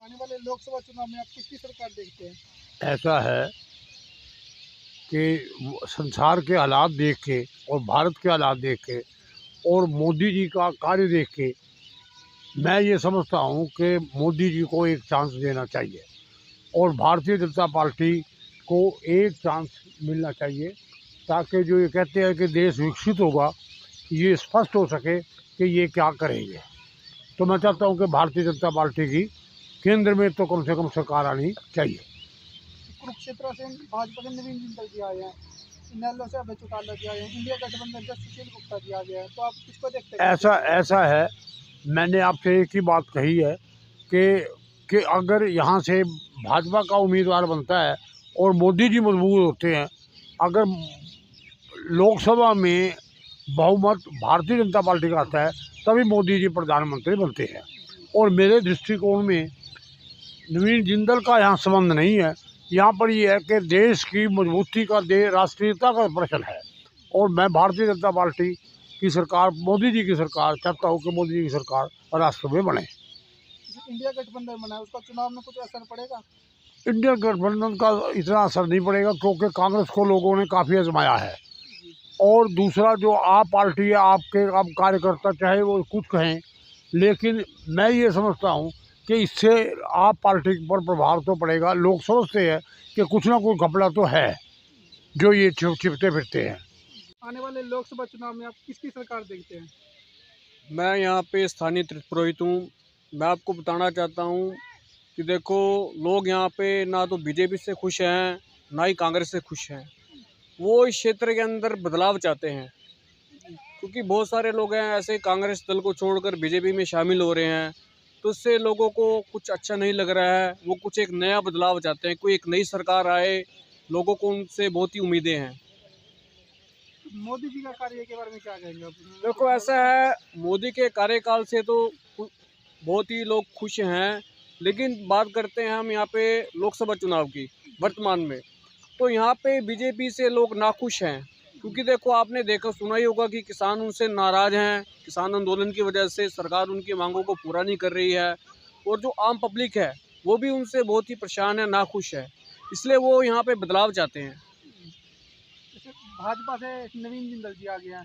आने वाले लोकसभा चुनाव में आप किसकी सरकार देखते हैं? ऐसा है कि संसार के हालात देख के और भारत के हालात देख के और मोदी जी का कार्य देख के मैं ये समझता हूँ कि मोदी जी को एक चांस देना चाहिए और भारतीय जनता पार्टी को एक चांस मिलना चाहिए, ताकि जो ये कहते हैं कि देश विकसित होगा, ये स्पष्ट हो सके कि ये क्या करेंगे। तो मैं चाहता हूँ कि भारतीय जनता पार्टी की केंद्र में तो कम से कम सरकार आनी चाहिए। कुरुक्षेत्र से भाजपा के नवीन जिंदल जी आए हैं, इनेलो से अभय चौटाला जी आए हैं, इंडिया गठबंधन से सुशील गुप्ता जी आ गया है, तो आप किसको देखते हैं? ऐसा है, मैंने आपसे एक ही बात कही है कि अगर यहाँ से भाजपा का उम्मीदवार बनता है और मोदी जी मजबूत होते हैं, अगर लोकसभा में बहुमत भारतीय जनता पार्टी का आता है, तभी मोदी जी प्रधानमंत्री बनते हैं। और मेरे दृष्टिकोण में नवीन जिंदल का यहाँ संबंध नहीं है। यहाँ पर ये है कि देश की मजबूती का, राष्ट्रीयता का प्रश्न है। और मैं भारतीय जनता पार्टी की सरकार, मोदी जी की सरकार चाहता हूँ कि मोदी जी की सरकार राष्ट्र में बने। इंडिया गठबंधन बना है, उसका चुनाव में कुछ असर पड़ेगा? इंडिया गठबंधन का इतना असर नहीं पड़ेगा, क्योंकि कांग्रेस को लोगों ने काफ़ी आजमाया है। और दूसरा, जो आप पार्टी है, आपके आप कार्यकर्ता चाहे वो कुछ कहें, लेकिन मैं ये समझता हूँ कि इससे आप पार्टी पर प्रभाव तो पड़ेगा। लोग सोचते हैं कि कुछ ना कुछ घपला तो है जो ये छिपते फिरते हैं। आने वाले लोकसभा चुनाव में आप किसकी सरकार देखते हैं? मैं यहाँ पे स्थानीय पुरोहित हूँ। मैं आपको बताना चाहता हूँ कि देखो, लोग यहाँ पे ना तो बीजेपी से खुश हैं, ना ही कांग्रेस से खुश हैं। वो इस क्षेत्र के अंदर बदलाव चाहते हैं, क्योंकि बहुत सारे लोग हैं ऐसे कांग्रेस दल को छोड़कर बीजेपी में शामिल हो रहे हैं, तो उससे लोगों को कुछ अच्छा नहीं लग रहा है। वो कुछ एक नया बदलाव चाहते हैं, कोई एक नई सरकार आए। लोगों को उनसे बहुत ही उम्मीदें हैं। मोदी जी का कार्य के बारे में क्या कहेंगे आप? देखो, ऐसा है, मोदी के कार्यकाल से तो बहुत ही लोग खुश हैं, लेकिन बात करते हैं हम यहाँ पे लोकसभा चुनाव की वर्तमान में, तो यहाँ पे बीजेपी से लोग नाखुश हैं। क्योंकि देखो, आपने देखा सुना ही होगा कि किसान उनसे नाराज़ हैं। किसान आंदोलन की वजह से सरकार उनकी मांगों को पूरा नहीं कर रही है, और जो आम पब्लिक है वो भी उनसे बहुत ही परेशान है, नाखुश है। इसलिए वो यहाँ पे बदलाव चाहते हैं। भाजपा से नवीन जिंदल जी आ गए हैं,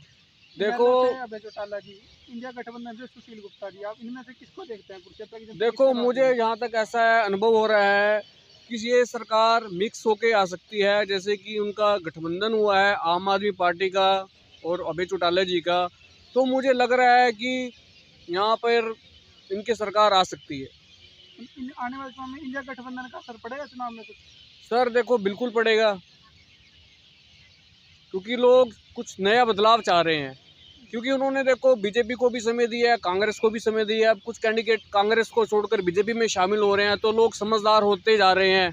देखो, अभय चौटाला जी, इंडिया गठबंधन से सुशील गुप्ता जी, आप इनमें से किसको देखते हैं? कुरुक्षेत्र की देखो, मुझे जहाँ तक ऐसा अनुभव हो रहा है कि ये सरकार मिक्स होके आ सकती है। जैसे कि उनका गठबंधन हुआ है आम आदमी पार्टी का और अभय चौटाला जी का, तो मुझे लग रहा है कि यहाँ पर इनकी सरकार आ सकती है। आने वाले समय में इंडिया गठबंधन का असर पड़ेगा चुनाव में कुछ? सर देखो, बिल्कुल पड़ेगा, क्योंकि लोग कुछ नया बदलाव चाह रहे हैं। क्योंकि उन्होंने देखो बीजेपी को भी समय दिया है, कांग्रेस को भी समय दिया है। अब कुछ कैंडिडेट कांग्रेस को छोड़कर बीजेपी में शामिल हो रहे हैं, तो लोग समझदार होते जा रहे हैं।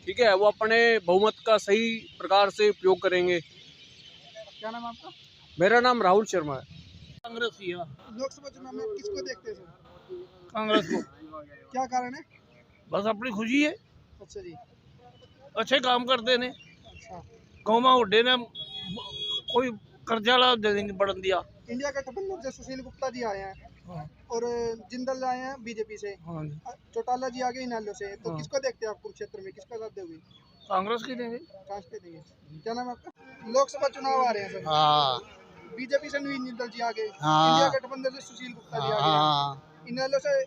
ठीक है, वो अपने बहुमत का सही प्रकार से उपयोग करेंगे। क्या नाम आपका? मेरा नाम राहुल शर्मा है। कांग्रेस ही है। लोकसभा चुनाव में आप किसको देखते हैं सर? कांग्रेस को। क्या कारण है? बस अपनी खुशी है, अच्छा जी। अच्छे काम करते ने। अच्छा। गाँव में उड्डे ने कोई कर्जा ला दे देंगे बढ़न दिया। इंडिया गठबंधन से सुशील गुप्ता जी आए हैं, हाँ, और जिंदल आए हैं बीजेपी से, हाँ, चौटाला जी आ गए इनेलो से, तो हाँ। किसको देखते हैं आप? कुरुक्षेत्र में किसका साथ दोगे? कांग्रेस की देंगे। चांस दे देंगे। क्या नाम है आपका? लोकसभा चुनाव आ रहे हैं सर। हाँ बीजेपी से नवीन जिंदल जी आ गए, हाँ। इंडिया गठबंधन से सुशील गुप्ता जी आ गए, इनेलो से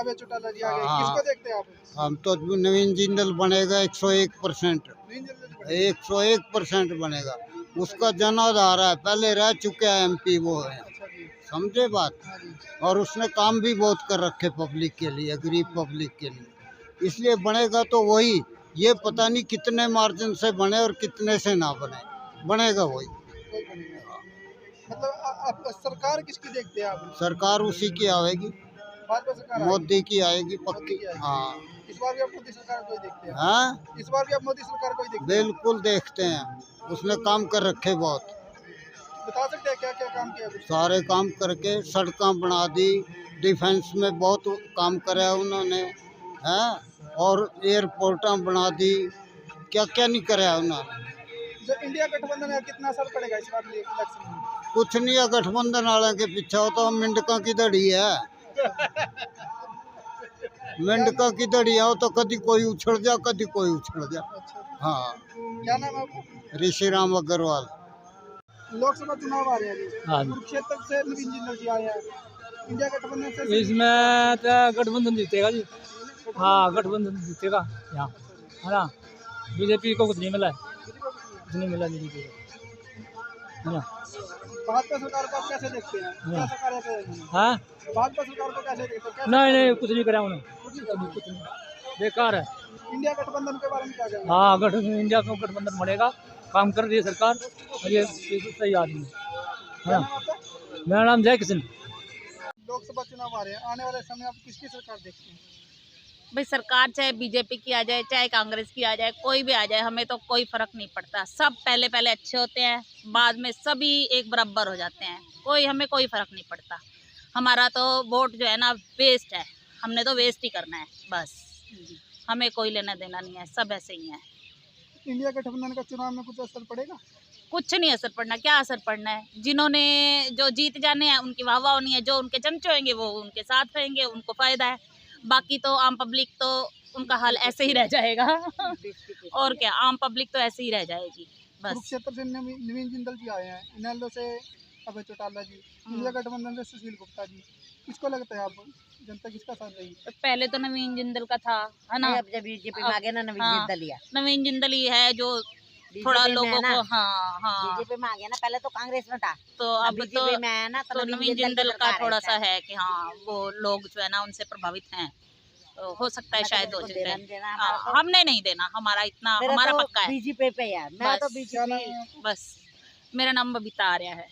अभय चौटाला जी आ गए, हाँ। किसको देखते हैं आप? हम तो नवीन जिंदल बनेगा 101%। नवीन जिंदल जी बने। 101% बनेगा। उसका जनाधार है, पहले रह चुके हैं MP वो है, अच्छा जी। समझे बात। हाँ जी। और उसने काम भी बहुत कर रखे पब्लिक के लिए, गरीब पब्लिक के लिए, इसलिए बनेगा तो वही। ये पता नहीं कितने मार्जिन से बने और कितने से ना बने, बनेगा वही। कोई बनेगा। मतलब आप सरकार किसकी देखते हैं आप? सरकार उसी की आएगी, भाजपा सरकार मोदी की आएगी मोदी पक्की। की आएगी। हाँ इस बार भी आप मोदी सरकार को ही देखते हैं? हाँ, इस बार भी आप मोदी सरकार को ही देखते हैं? बिल्कुल देखते हैं, उसने काम कर रखे बहुत। बता सकते हैं क्या क्या काम किया कुछ? सारे काम करके सड़कें बना दी, डिफेंस में बहुत काम करा उन्होंने, हैं, और एयरपोर्टें बना दी, क्या क्या नहीं कराया उन्होंने। जो इंडिया गठबंधन है, कितना असर पड़ेगा इस बार इलेक्शन में? कुछ नहीं है, गठबंधन वाले के पीछे हो तो मिंडका की दड़ी है। मेंढका की दड़ी आओ तो कभी कोई उछल जा, कभी कोई उछल जा। अच्छा, हाँ, क्या नाम है आपका? ऋषि राम अग्रवाल। लोकसभा चुनाव आ रहे हैं हाँ अभी। जी। कुरुक्षेत्र से नवीन जिंदल जी आए हैं। इंडिया गठबंधन से इसमें तो गठबंधन जीतेगा जी। हाँ, गठबंधन जीतेगा यहाँ, है ना। बीजेपी को कुछ नहीं मिला है, कुछ नहीं मिला बीजेपी को, है ना। भाजपा सरकार को आप कैसे देखते हैं? क्या सरकार है? हाँ, भाजपा सरकार को कैसे देखते हैं? कैसे नहीं नहीं, कुछ नहीं करा उन्होंने, कुछ नहीं, बेकार है। इंडिया गठबंधन के बारे में क्या कहना है? हाँ, गठबंधन, इंडिया को गठबंधन बनेगा, काम कर रही है सरकार, और ये बिल्कुल सही आदमी है क्या ना। नाम आपका? मेरा नाम जय किशन। लोकसभा चुनाव आ रहे हैं, आने वाले समय आप किसकी सरकार देखते हैं? भाई सरकार चाहे बीजेपी की आ जाए चाहे कांग्रेस की आ जाए, कोई भी आ जाए, हमें तो कोई फर्क नहीं पड़ता। सब पहले पहले अच्छे होते हैं, बाद में सभी एक बराबर हो जाते हैं। हमें कोई फर्क नहीं पड़ता। हमारा तो वोट जो है ना वेस्ट है, हमने तो वेस्ट ही करना है बस। हमें कोई लेना देना नहीं है, सब ऐसे ही है। इंडिया गठबंधन का चुनाव में कुछ असर पड़ेगा? कुछ नहीं असर पड़ना, क्या असर पड़ना है। जिन्होंने जो जीत जाने हैं उनकी वाहवाह होनी है, जो उनके चमचे होंगे वो उनके साथ रहेंगे, उनको फायदा है। बाकी तो आम पब्लिक तो उनका हाल ऐसे ही रह जाएगा। और क्या, आम पब्लिक तो ऐसे ही रह जाएगी बस। कुरुक्षेत्र से नवीन जिंदल जी आए हैं, इनेलो से अभय चौटाला जी, इंडिया गठबंधन से सुशील गुप्ता जी। किसको लगता है आप जनता किसका साथ देगी? पहले तो नवीन जिंदल का था, है ना। अब जब बीजेपी में आ गया ना नवीन हाँ, जिंदल ही है। नवीन जिंदल ही है जो थोड़ा लोगों को, हाँ हाँ, बीजेपी में आ गया ना, पहले तो कांग्रेस में था, तो अब तो बीजेपी में आया ना तो नवीन जिंदल का थोड़ा सा है कि हाँ वो लोग जो है ना उनसे प्रभावित हैं, तो हो सकता है शायद हो जाए। हाँ, हमने नहीं देना, हमारा इतना हमारा पक्का है बीजेपी पे है। मैं तो क्या नाम बीजेपी है? बस। मेरा नाम बबीता आर्या है।